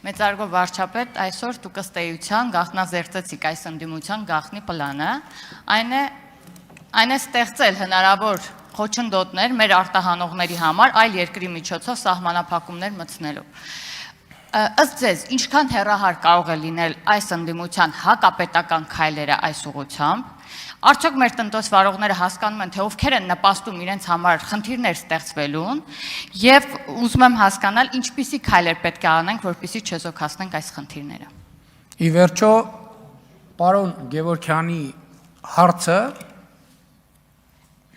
Մեծարգո վարչապետ, այսօր դուք ըստ էության գաղտնազերծեցիք այս ընդդիմության գաղտնի պլանը, այն է ստեղծել հնարավոր խոչընդոտներ մեր արտահանողների համար այլ երկրի միջոցով սահմանափակումներ մտցնելու։ Ըստ ձեզ, ինչքան հեռահար կարող է լինել այս ընդդիմության հակապետական քայլերը այս ուղղությամբ, արդյոք մեր տնտեսվարողները հասկանում են, թե ովքեր են նպաստում իրենց համար խնդիրներ ստեղծվելուն, եւ ուզում եմ հասկանալ, ինչպիսի քայլեր պետք է անենք, որպեսզի չեզոքացնենք այս խնդիրները։ Ի վերջո, պարոն Գևորգյանի հարցը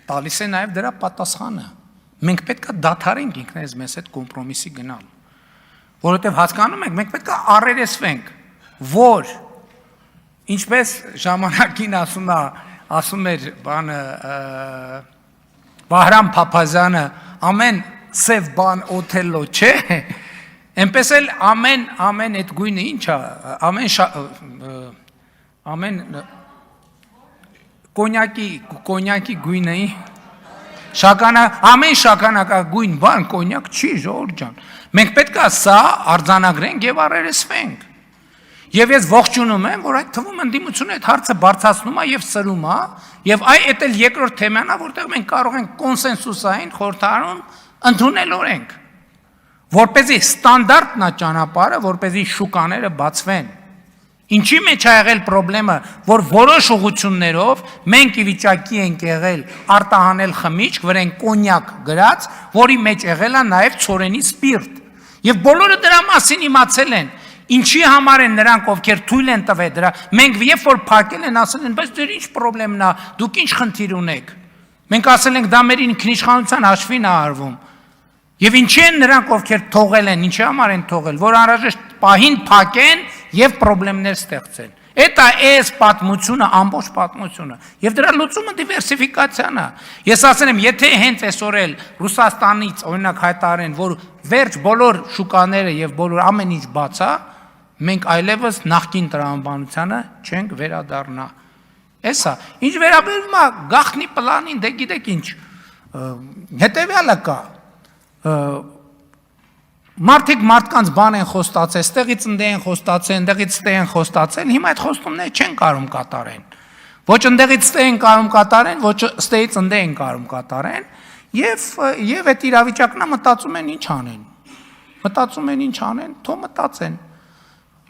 տալիս է նաև դրա պատասխանը։ Մենք պետք է դադարենք ինքներս մեզ հետ կոմպրոմիսի գնալ, որովհետև հասկանում ենք, մենք պետք է առերեսվենք, որ ինչպես ժամանակին ասում էր բանը Վահրամ Փափազյանը, ամեն սև բան օթելլո չէ, այնպես էլ ամեն այդ գույնը ինչ է, ամեն կոնյակի գույնը ամեն շագանակագույն բան կոնյակ չի, ժողովուրդ ջան։ Մենք պետք է սա արձանագրենք եւ առերեսվենք։ Եվ ես ողջունում եմ, որ այդ թվում ընդդիմությունը այդ հարցը բարձրացնում է եւ սրում է, եւ այդ էլ երկրորդ թեման է, որտեղ մենք կարող ենք կոնսենսուսային խորհրդարանում ընդունել օրենք, որպեսզի ստանդարտն է ճանապարհը, որպեսզի շուկաները բացվեն։ Ինչի մեջ է եղել խնդրեմը, որ որոշ ուղղություններով մենք ի վիճակի ենք եղել արտահանել խմիչք, վրան կոնյակ գրած, որի մեջ եղել է նաև ցորենի սպիրտ։ Եվ բոլորը դրա մասին իմացել են։ Ինչի համար են նրանք, ովքեր թույլ են տվել դրա, մենք երբ որ փակել են, ասել են, բայց դեր ինչ խնդրեմն է, դուք ինչ խնդիր ունեք։ Մենք ասել ենք դա մեր ինքնիշխանության հաշվին է արվում։ Եվ ինչի են նրանք, ովքեր թողել են, ինչի համար են թողել, որ անհրաժեշտ պահին փակեն եւ խնդիրներ ստեղծեն։ Էդ է այս պատմությունը, ամբողջ պատմությունը։ Եվ դրա լուծումը դիվերսիֆիկացիան է։ Ես ասել եմ, եթե հենց այսօր էլ Ռուսաստանից օրինակ հայտարարեն, որ վերջ բոլոր շուկաները եւ բոլոր ամեն ինչ բաց է, մենք այլևս նախկին տրամաբանությանը չենք վերադառնա։ Էսա, ինչ վերաբերում է գաղտնի պլանին, դե գիտեք ինչ, հետեւյալը կա։ Մարդիկ մարդկանց բան են խոստացել, ստեղից ընդ են խոստացել, ընդեղից ստեղ են խոստացել, հիմա այդ խոստումները չեն կարող կատարեն։ Ոչ ընդեղից ստեղ են կարող կատարեն, ոչ ստեղից ընդ են կարող կատարեն, եւ այդ իրավիճակն մտածում են ինչ անեն։ Մտածում են ինչ անեն,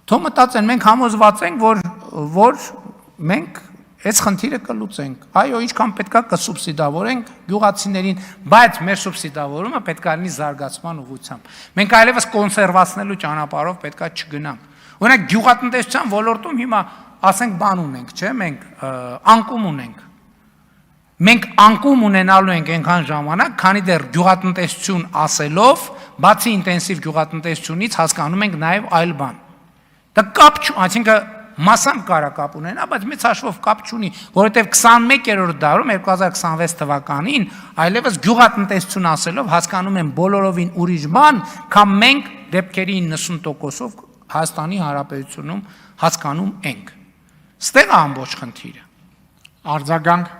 թող մտածեն, մենք համոզված ենք, որ մենք այս խնդիրը կլուծենք։ Այո, ինչքան պետքա կսուբսիդավորենք գյուղացիներին, բայց մեր սուբսիդավորումը պետքա լինի զարգացման ուղղությամբ։ Մենք այլևս կոնսերվացնելու ճանապարհով պետքա չգնանք։ Օրինակ գյուղատնտեսության ոլորտում հիմա ասենք բան ունենք, չէ՞, մենք անկում ունենք։ Մենք անկում ունենալու ենք այնքան ժամանակ, քանի դեռ գյուղատնտեսություն ասելով, բացի ինտենսիվ գյուղատնտեսությունից հասկանում ենք նաև այլ բան։ Դա կապ չունի, այսինքն մասամբ կարա կապ ունենա, բայց մեծ հաշվով կապ չունի, որովհետև 21-րդ դարում 2026 թվականին այլևս գյուղատնտեսություն ասելով հասկանում են բոլորովին ուրիշ բան, քան մենք դեպքերի 90%-ով Հայաստանի Հանրապետությունում հասկանում ենք։ Ստեղ է ամբողջ խնդիրը։ Արձագանք։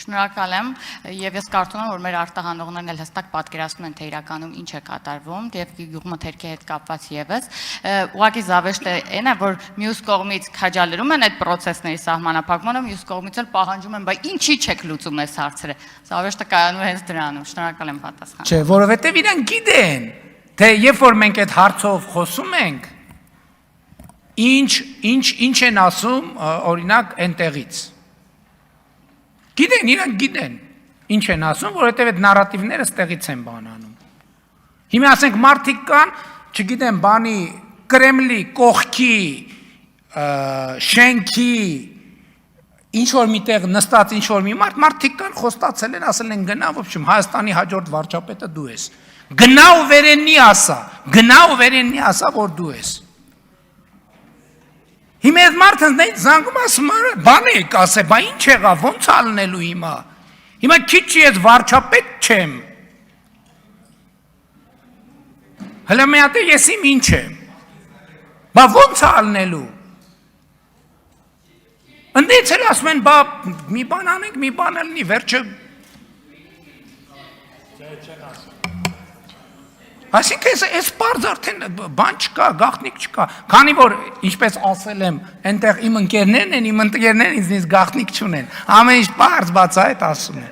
Շնորհակալ եմ, եւ ես կարծում եմ, որ մեր արտահանողներն էլ հստակ պատկերացնում են, թե իրականում ինչ է կատարվում, եւ գյուղմթերքի հետ կապված եւս ուղղակի զավեշտը այն է, որ մյուս կողմից քաջալերում են այդ process-ների սահմանափակմանը, մյուս կողմից էլ պահանջում են, բայց ինչի՞ չեք լուծում այս հարցերը։ Զավեշտը կայանում է հենց դրանում։ Շնորհակալ եմ պատասխանը։ Չէ, որովհետեւ իրենք գիտեն, թե երբ որ մենք այդ հարցով խոսում ենք, ինչ են ասում, օրինակ, այնտեղից։ Գիտեն, իրանք գիտեն, ինչ են ասում, որովհետև այդ նարատիվները ստեղից են բանանում։ Հիմա ասենք մարդիկ կան, չգիտեմ, բանի Կրեմլի, կողքի, շենքի, ինչ-որ միտեղ նստած ինչ-որ մի մարդիկ կան, խոստացել են, ասել են գնա, ոբշմ, Հայաստանի հաջորդ վարչապետը դու ես։ Գնա ու վերենի ասա, որ դու ես։ Հիմա այդ մարդը զանգում ասում է, բան եք ասել, բա ինչ եղավ, ոնց ալնելու հիմա։ Հիմա քիչ ես վարչապետ չեմ։ Հələ մի հատ ես իմ ինչ եմ։ Բա ոնց ալնելու։ Ընդից էլ ասում են, բա մի բան անենք, մի բան լինի, վերջը Այսինքն այս բարձ արդեն բան չկա, գաղտնիք չկա։ Քանի որ ինչպես ասել եմ, այնտեղ իմ ընկերներն են, իմ ընկերներն ինձնից գաղտնիք չունեն։ Ամեն ինչ բարձ բաց է այդ ասում են։